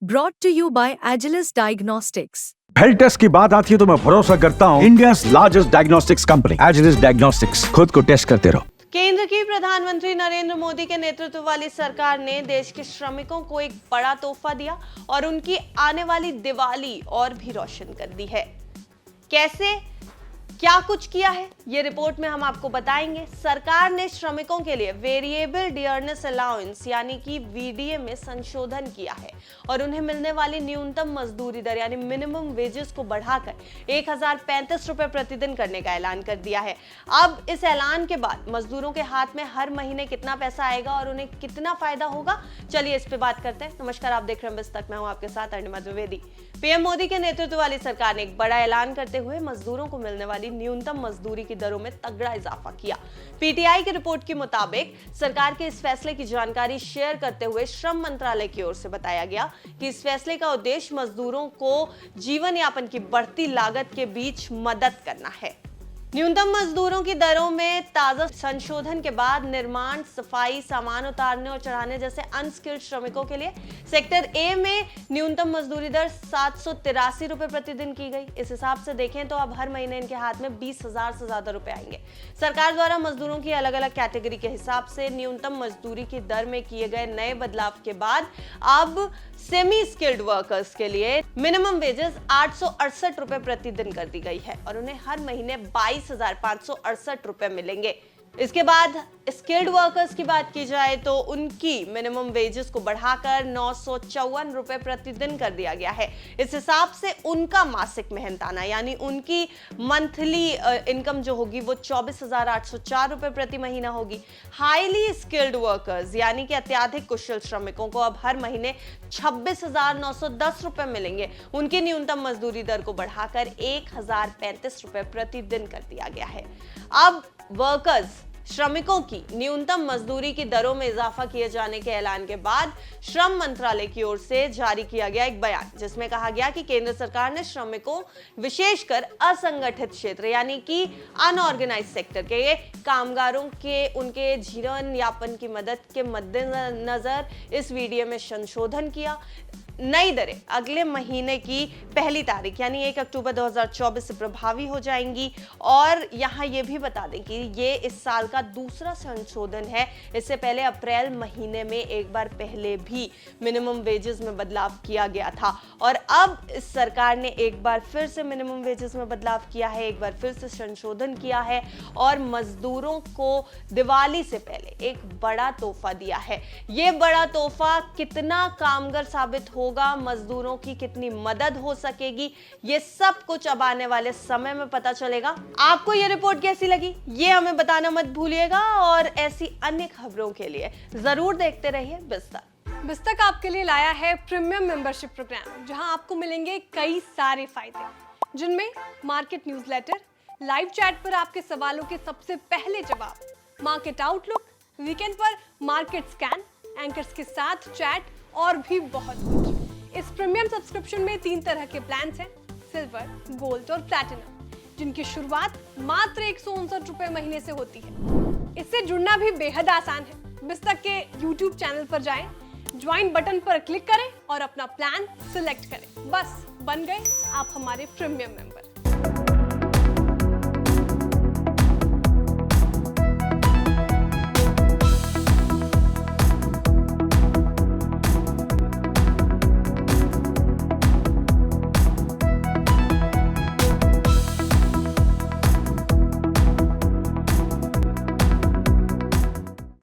Brought to you by Agilus Diagnostics. Health test की बात आती है तो मैं भरोसा करता हूँ India's largest diagnostics company Agilus diagnostics. खुद को टेस्ट करते रहो। केंद्र की प्रधानमंत्री नरेंद्र मोदी के नेतृत्व वाली सरकार ने देश के श्रमिकों को एक बड़ा तोहफा दिया और उनकी आने वाली दिवाली और भी रोशन कर दी है। कैसे, क्या कुछ किया है, ये रिपोर्ट में हम आपको बताएंगे। सरकार ने श्रमिकों के लिए वेरिएबल डियरनेस अलाउंस यानी कि वीडीए में संशोधन किया है और उन्हें मिलने वाली न्यूनतम मजदूरी दर यानी मिनिमम वेजेस को बढ़ाकर 1035 रुपए प्रतिदिन करने का ऐलान कर दिया है। अब इस ऐलान के बाद मजदूरों के हाथ में हर महीने कितना पैसा आएगा और उन्हें कितना फायदा होगा, चलिए इस पे बात करते हैं। नमस्कार, आप देख रहे हैं बिस्तक, मैं हूं आपके साथ अरुणिमा द्विवेदी। पीएम मोदी के नेतृत्व वाली सरकार ने एक बड़ा ऐलान करते हुए मजदूरों को मिलने वाली न्यूनतम मजदूरी की दरों में तगड़ा इजाफा किया। पीटीआई की रिपोर्ट के मुताबिक सरकार के इस फैसले की जानकारी शेयर करते हुए श्रम मंत्रालय की ओर से बताया गया कि इस फैसले का उद्देश्य मजदूरों को जीवन यापन की बढ़ती लागत के बीच मदद करना है। न्यूनतम मजदूरों की दरों में ताजा संशोधन के बाद निर्माण, सफाई, सामान उतारने और चढ़ाने जैसे अनस्किल्ड श्रमिकों के लिए सेक्टर ए में न्यूनतम मजदूरी दर 783 रुपए प्रतिदिन की गई। इस हिसाब से देखें तो अब हर महीने इनके हाथ में 20,000 से ज्यादा रुपए आएंगे। सरकार द्वारा मजदूरों की अलग अलग कैटेगरी के हिसाब से न्यूनतम मजदूरी की दर में किए गए नए बदलाव के बाद अब सेमी स्किल्ड वर्कर्स के लिए मिनिमम वेजेस 868 रुपए प्रतिदिन कर दी गई है और उन्हें हर महीने 22,568 रुपए मिलेंगे। इसके बाद स्किल्ड वर्कर्स की बात की जाए तो उनकी मिनिमम वेजेस को बढ़ाकर 954 रुपए प्रतिदिन कर दिया गया है। इस हिसाब से उनका मासिक मेहनताना यानी उनकी मंथली इनकम जो होगी वो 24,804 रुपए प्रति महीना होगी। हाईली स्किल्ड वर्कर्स यानी कि अत्याधिक कुशल श्रमिकों को अब हर महीने 26,910 रुपए मिलेंगे। उनकी न्यूनतम मजदूरी दर को बढ़ाकर 1,035 रुपए प्रतिदिन कर दिया गया है। अब वर्कर्स श्रमिकों की न्यूनतम मजदूरी की दरों में इजाफा किए जाने के ऐलान के बाद श्रम मंत्रालय की ओर से जारी किया गया एक बयान, जिसमें कहा गया कि केंद्र सरकार ने श्रमिकों, विशेषकर असंगठित क्षेत्र यानी कि अनऑर्गेनाइज्ड सेक्टर के कामगारों के उनके जीवन यापन की मदद के मद्देनजर इस वीडीए में संशोधन किया। नई दरें अगले महीने की पहली तारीख यानी 1 अक्टूबर 2024 से प्रभावी हो जाएंगी और यहाँ ये भी बता दें कि ये इस साल का दूसरा संशोधन है। इससे पहले अप्रैल महीने में एक बार पहले भी मिनिमम वेजेस में बदलाव किया गया था और अब इस सरकार ने एक बार फिर से मिनिमम वेजेस में बदलाव किया है, एक बार फिर से संशोधन किया है और मजदूरों को दिवाली से पहले एक बड़ा तोहफा दिया है। ये बड़ा तोहफा कितना कामगार साबित होगा, मजदूरों की कितनी मदद हो सकेगी, ये सब कुछ अब आने वाले समय में पता चलेगा। आपको ये रिपोर्ट कैसी लगी ये हमें बताना मत भूलिएगा और ऐसी अन्य खबरों के लिए जरूर देखते रहिए बिस्तक। बिस्तक आपके लिए लाया है प्रीमियम मेंबरशिप प्रोग्राम, जहां आपको मिलेंगे कई सारे फायदे, जिनमें मार्केट न्यूज़लेटर, लाइव चैट पर आपके सवालों के सबसे पहले जवाब, मार्केट आउटलुक, वीकेंड पर मार्केट स्कैन, एंकर्स के साथ चैट और भी बहुत कुछ। इस प्रीमियम सब्सक्रिप्शन में 3 तरह के प्लान्स हैं, सिल्वर, गोल्ड और प्लैटिनम, जिनकी शुरुआत मात्र 159 रुपए महीने से होती है। इससे जुड़ना भी बेहद आसान है। बिस्तक के YouTube चैनल पर जाएं, ज्वाइन बटन पर क्लिक करें और अपना प्लान सिलेक्ट करें। बस बन गए आप हमारे प्रीमियम मेंबर।